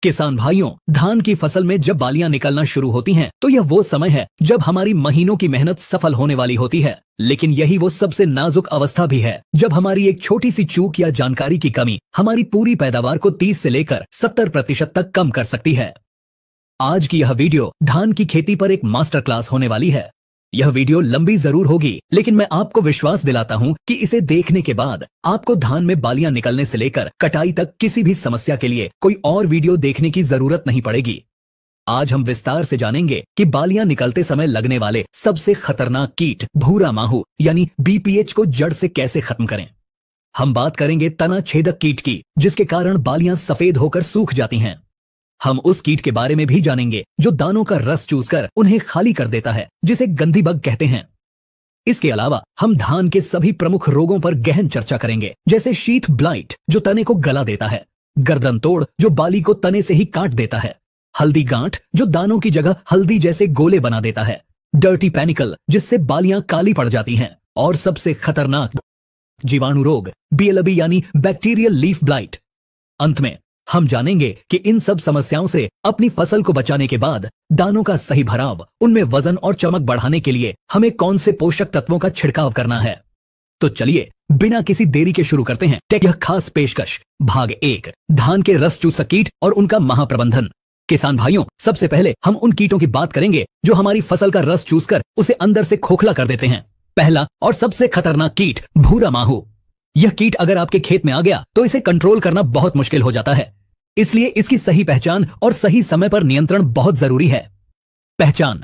किसान भाइयों, धान की फसल में जब बालियां निकलना शुरू होती हैं, तो यह वो समय है जब हमारी महीनों की मेहनत सफल होने वाली होती है। लेकिन यही वो सबसे नाजुक अवस्था भी है जब हमारी एक छोटी सी चूक या जानकारी की कमी हमारी पूरी पैदावार को 30 से लेकर 70% तक कम कर सकती है। आज की यह वीडियो धान की खेती पर एक मास्टर क्लास होने वाली है। यह वीडियो लंबी जरूर होगी, लेकिन मैं आपको विश्वास दिलाता हूं कि इसे देखने के बाद आपको धान में बालियां निकलने से लेकर कटाई तक किसी भी समस्या के लिए कोई और वीडियो देखने की जरूरत नहीं पड़ेगी। आज हम विस्तार से जानेंगे कि बालियां निकलते समय लगने वाले सबसे खतरनाक कीट भूरा माहू यानी बीपीएच को जड़ से कैसे खत्म करें। हम बात करेंगे तना छेदक कीट की, जिसके कारण बालियां सफेद होकर सूख जाती हैं। हम उस कीट के बारे में भी जानेंगे जो दानों का रस चूसकर उन्हें खाली कर देता है, जिसे गंधी बग कहते हैं। इसके अलावा हम धान के सभी प्रमुख रोगों पर गहन चर्चा करेंगे, जैसे शीथ ब्लाइट जो तने को गला देता है, गर्दन तोड़ जो बाली को तने से ही काट देता है, हल्दी गांठ जो दानों की जगह हल्दी जैसे गोले बना देता है, डर्टी पैनिकल जिससे बालियां काली पड़ जाती हैं, और सबसे खतरनाक जीवाणु रोग बीएलबी यानी बैक्टीरियल लीफ ब्लाइट। अंत में हम जानेंगे कि इन सब समस्याओं से अपनी फसल को बचाने के बाद दानों का सही भराव, उनमें वजन और चमक बढ़ाने के लिए हमें कौन से पोषक तत्वों का छिड़काव करना है। तो चलिए बिना किसी देरी के शुरू करते हैं यह खास पेशकश भाग 1, धान के रस चूसक कीट और उनका महाप्रबंधन। किसान भाइयों, सबसे पहले हम उन कीटों की बात करेंगे जो हमारी फसल का रस चूसकर उसे अंदर से खोखला कर देते हैं। पहला और सबसे खतरनाक कीट भूरा माहू। यह कीट अगर आपके खेत में आ गया तो इसे कंट्रोल करना बहुत मुश्किल हो जाता है, इसलिए इसकी सही पहचान और सही समय पर नियंत्रण बहुत जरूरी है। पहचान: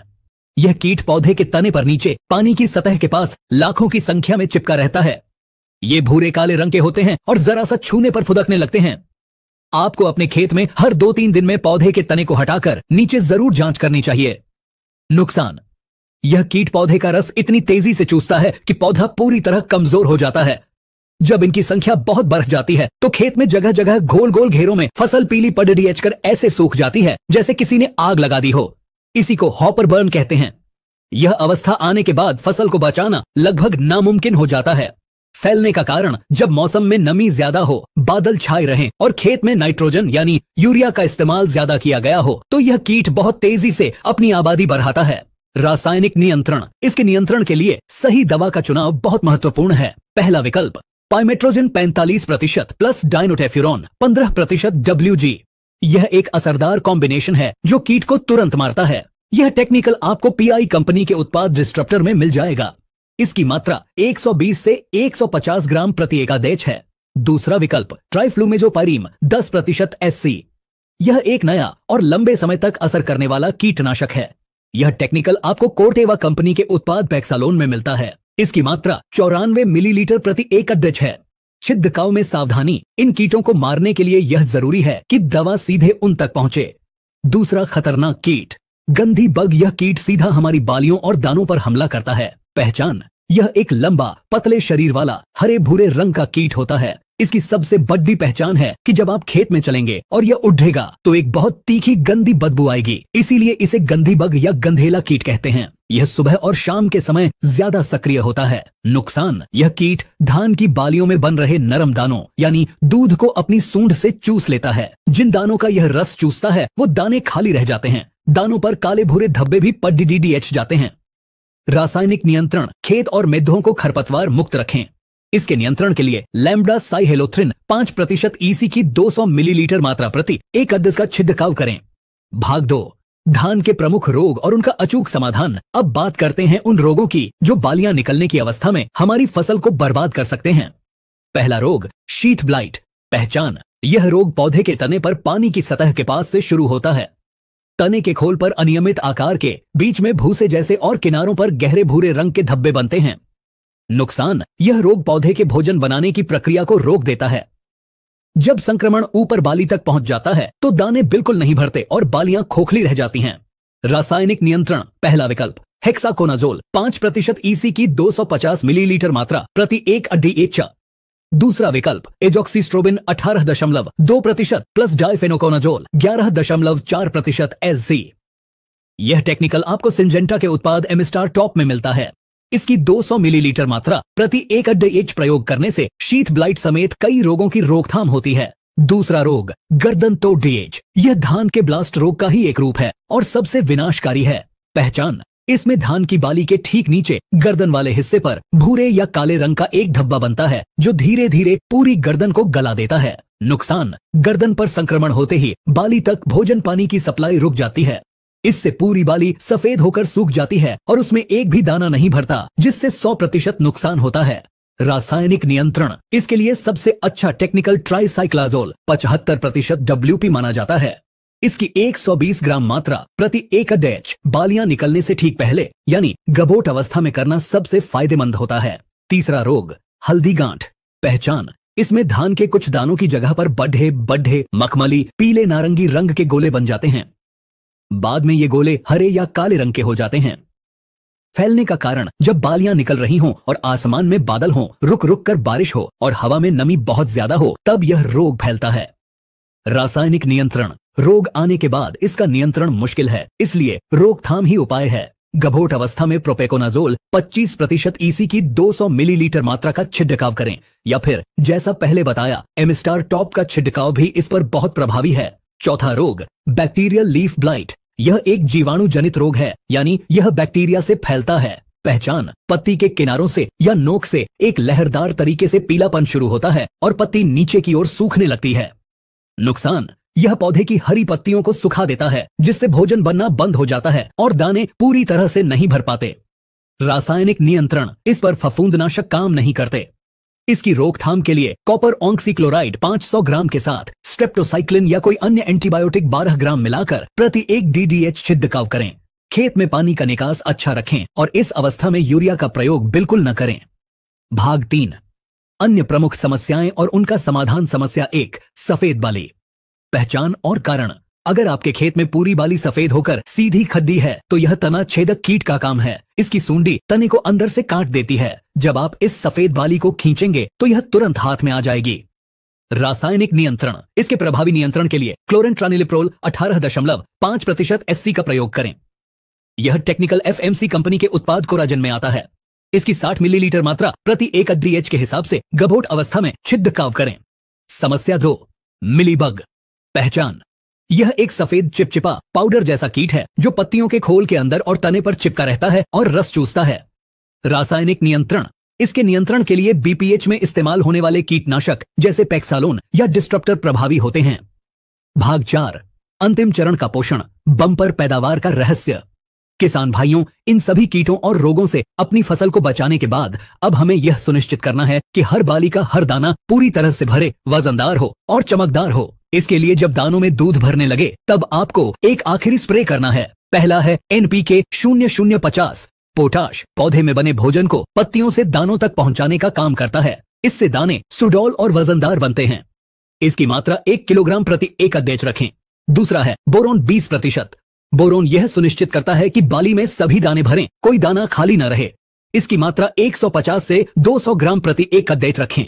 यह कीट पौधे के तने पर नीचे पानी की सतह के पास लाखों की संख्या में चिपका रहता है। ये भूरे काले रंग के होते हैं और जरा सा छूने पर फुदकने लगते हैं। आपको अपने खेत में हर 2-3 दिन में पौधे के तने को हटाकर नीचे जरूर जांच करनी चाहिए। नुकसान: यह कीट पौधे का रस इतनी तेजी से चूसता है कि पौधा पूरी तरह कमजोर हो जाता है। जब इनकी संख्या बहुत बढ़ जाती है तो खेत में जगह जगह गोल गोल घेरों में फसल पीली पडडीएच कर ऐसे सूख जाती है जैसे किसी ने आग लगा दी हो। इसी को हॉपर बर्न कहते हैं। यह अवस्था आने के बाद फसल को बचाना लगभग नामुमकिन हो जाता है। फैलने का कारण: जब मौसम में नमी ज्यादा हो, बादल छाए रहें और खेत में नाइट्रोजन यानी यूरिया का इस्तेमाल ज्यादा किया गया हो, तो यह कीट बहुत तेजी से अपनी आबादी बढ़ाता है। रासायनिक नियंत्रण: इसके नियंत्रण के लिए सही दवा का चुनाव बहुत महत्वपूर्ण है। पहला विकल्प पाइमेट्रोजिन 45% प्लस डाइनोटेफ्यूरॉन 15% WG। यह एक असरदार कॉम्बिनेशन है जो कीट को तुरंत मारता है। यह टेक्निकल आपको PI कंपनी के उत्पाद डिस्ट्रप्टर में मिल जाएगा। इसकी मात्रा 120 से 150 ग्राम प्रति एकादेश है। दूसरा विकल्प ट्राइफ्लूमेजोपाइरिम 10% SC। यह एक नया और लंबे समय तक असर करने वाला कीटनाशक है। यह टेक्निकल आपको कोर्टेवा कंपनी के उत्पाद पैक्सालोन में मिलता है। इसकी मात्रा 94 मिलीलीटर प्रति एकादेश है। छिड़काव में सावधानी: इन कीटों को मारने के लिए यह जरूरी है कि दवा सीधे उन तक पहुंचे। दूसरा खतरनाक कीट गंधी बग। यह कीट सीधा हमारी बालियों और दानों पर हमला करता है। पहचान: यह एक लंबा पतले शरीर वाला हरे भूरे रंग का कीट होता है। इसकी सबसे बड़ी पहचान है कि जब आप खेत में चलेंगे और यह उड़ेगा तो एक बहुत तीखी गंदी बदबू आएगी, इसीलिए इसे गंधी बग या गंधेला कीट कहते हैं। यह सुबह और शाम के समय ज्यादा सक्रिय होता है। नुकसान: यह कीट धान की बालियों में बन रहे नरम दानों यानी दूध को अपनी सूंड से चूस लेता है। जिन दानों का यह रस चूसता है वो दाने खाली रह जाते हैं। दानों पर काले भूरे धब्बे भी पडडीएच जाते हैं। रासायनिक नियंत्रण: खेत और मेद्धों को खरपतवार मुक्त रखें। इसके नियंत्रण के लिए लैम्ब्डा साइहेलोथ्रिन 5% EC की 200 मिलीलीटर मात्रा प्रति एकादेश का छिड़काव करें। भाग 2, धान के प्रमुख रोग और उनका अचूक समाधान। अब बात करते हैं उन रोगों की जो बालियां निकलने की अवस्था में हमारी फसल को बर्बाद कर सकते हैं। पहला रोग शीथ ब्लाइट। पहचान: यह रोग पौधे के तने पर पानी की सतह के पास से शुरू होता है। तने के खोल पर अनियमित आकार के बीच में भूसे जैसे और किनारों पर गहरे भूरे रंग के धब्बे बनते हैं। नुकसान: यह रोग पौधे के भोजन बनाने की प्रक्रिया को रोक देता है। जब संक्रमण ऊपर बाली तक पहुंच जाता है तो दाने बिल्कुल नहीं भरते और बालियां खोखली रह जाती हैं। रासायनिक नियंत्रण: पहला विकल्प हेक्साकोनाजोल 5% EC की 250 मिलीलीटर मात्रा प्रति एकादेश। दूसरा विकल्प एजॉक्सीस्ट्रोबिन 18.2% प्लस डाइफेनोकोनाजोल 11.4% SC। यह टेक्निकल आपको सिंजेंटा के उत्पाद एमिस्टार टॉप में मिलता है। इसकी 200 मिलीलीटर मात्रा प्रति एकादेश प्रयोग करने से शीथ ब्लाइट समेत कई रोगों की रोकथाम होती है। दूसरा रोग गर्दन तोड़ डीएच। यह धान के ब्लास्ट रोग का ही एक रूप है और सबसे विनाशकारी है। पहचान, इसमें धान की बाली के ठीक नीचे गर्दन वाले हिस्से पर भूरे या काले रंग का एक धब्बा बनता है जो धीरे धीरे पूरी गर्दन को गला देता है। नुकसान, गर्दन पर संक्रमण होते ही बाली तक भोजन पानी की सप्लाई रुक जाती है। इससे पूरी बाली सफेद होकर सूख जाती है और उसमें एक भी दाना नहीं भरता, जिससे 100% नुकसान होता है। रासायनिक नियंत्रण, इसके लिए सबसे अच्छा टेक्निकल ट्राइसाइक्लाजोल 75% WP माना जाता है। इसकी 120 ग्राम मात्रा प्रति एकड़ डैच बालियां निकलने से ठीक पहले यानी गबोट अवस्था में करना सबसे फायदेमंद होता है। तीसरा रोग हल्दी गांठ। पहचान, इसमें धान के कुछ दानों की जगह पर बड्ढे बड्ढे मखमली पीले नारंगी रंग के गोले बन जाते हैं। बाद में ये गोले हरे या काले रंग के हो जाते हैं। फैलने का कारण, जब बालियां निकल रही हों और आसमान में बादल हों, रुक रुक कर बारिश हो और हवा में नमी बहुत ज्यादा हो, तब यह रोग फैलता है। रासायनिक नियंत्रण, रोग आने के बाद इसका नियंत्रण मुश्किल है, इसलिए रोकथाम ही उपाय है। गभोट अवस्था में प्रोपेकोनाजोल 25% EC की 200 मिलीलीटर मात्रा का छिड़काव करें, या फिर जैसा पहले बताया एमिस्टार टॉप का छिड़काव भी इस पर बहुत प्रभावी है। चौथा रोग बैक्टीरियल लीफ ब्लाइट। यह एक जीवाणु जनित रोग है, यानी यह बैक्टीरिया से फैलता है। पहचान, पत्ती के किनारों से या नोक से एक लहरदार तरीके से पीलापन शुरू होता है और पत्ती नीचे की ओर सूखने लगती है। नुकसान, यह पौधे की हरी पत्तियों को सुखा देता है, जिससे भोजन बनना बंद हो जाता है और दाने पूरी तरह से नहीं भर पाते। रासायनिक नियंत्रण, इस पर फफूंदनाशक काम नहीं करते। इसकी रोकथाम के लिए कॉपर ऑक्सीक्लोराइड 500 ग्राम के साथ स्ट्रेप्टोसाइक्लिन या कोई अन्य एंटीबायोटिक 12 ग्राम मिलाकर प्रति 1 DDH छिड़काव करें। खेत में पानी का निकास अच्छा रखें और इस अवस्था में यूरिया का प्रयोग बिल्कुल न करें। भाग 3, अन्य प्रमुख समस्याएं और उनका समाधान। समस्या 1, सफेद बाली। पहचान और कारण, अगर आपके खेत में पूरी बाली सफेद होकर सीधी खड्डी है तो यह तना छेदक कीट का काम है। इसकी सूंडी तने को अंदर से काट देती है। जब आप इस सफेद बाली को खींचेंगे तो यह तुरंत हाथ में आ जाएगी। रासायनिक नियंत्रण, इसके प्रभावी नियंत्रण के लिए क्लोरेंट्रानिलिप्रोल 18.5% SC का प्रयोग करें। यह टेक्निकल FMC कंपनी के उत्पाद कोराजन में आता है। इसकी 60 मिलीलीटर मात्रा प्रति एकड़ DH के हिसाब से गभोट अवस्था में छिड़काव करें। समस्या 2, मिलीबग। पहचान, यह एक सफेद चिपचिपा पाउडर जैसा कीट है जो पत्तियों के खोल के अंदर और तने पर चिपका रहता है और रस चूसता है। रासायनिक नियंत्रण, इसके नियंत्रण के लिए BPH में इस्तेमाल होने वाले कीटनाशक जैसे पेक्सालोन या डिस्ट्रप्टर प्रभावी होते हैं। भाग 4, अंतिम चरण का पोषण, बम्पर पैदावार का रहस्य। किसान भाइयों, इन सभी कीटों और रोगों से अपनी फसल को बचाने के बाद अब हमें यह सुनिश्चित करना है कि हर बाली का हर दाना पूरी तरह से भरे, वजनदार हो और चमकदार हो। इसके लिए जब दानों में दूध भरने लगे तब आपको एक आखिरी स्प्रे करना है। पहला है NPK 0050। पोटाश पौधे में बने भोजन को पत्तियों से दानों तक पहुंचाने का काम करता है। इससे दाने सुडौल और वजनदार बनते हैं। इसकी मात्रा 1 किलोग्राम प्रति एकड़ DH रखें। दूसरा है बोरोन 20%। बोरोन यह सुनिश्चित करता है कि बाली में सभी दाने भरें, कोई दाना खाली न रहे। इसकी मात्रा 150 से 200 ग्राम प्रति एकड़ DH रखें।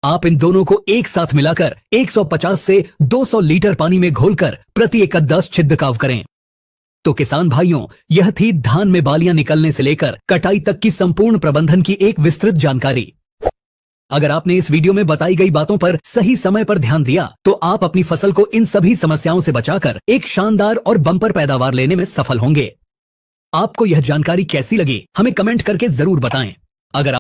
आप इन दोनों को एक साथ मिलाकर 150 से 200 लीटर पानी में घोलकर प्रति एकड़ 10 छिड़काव करें। तो किसान भाइयों, यह थी धान में बालियां निकलने से लेकर कटाई तक की संपूर्ण प्रबंधन की एक विस्तृत जानकारी। अगर आपने इस वीडियो में बताई गई बातों पर सही समय पर ध्यान दिया तो आप अपनी फसल को इन सभी समस्याओं से बचाकर एक शानदार और बम्पर पैदावार लेने में सफल होंगे। आपको यह जानकारी कैसी लगी, हमें कमेंट करके जरूर बताएं। अगर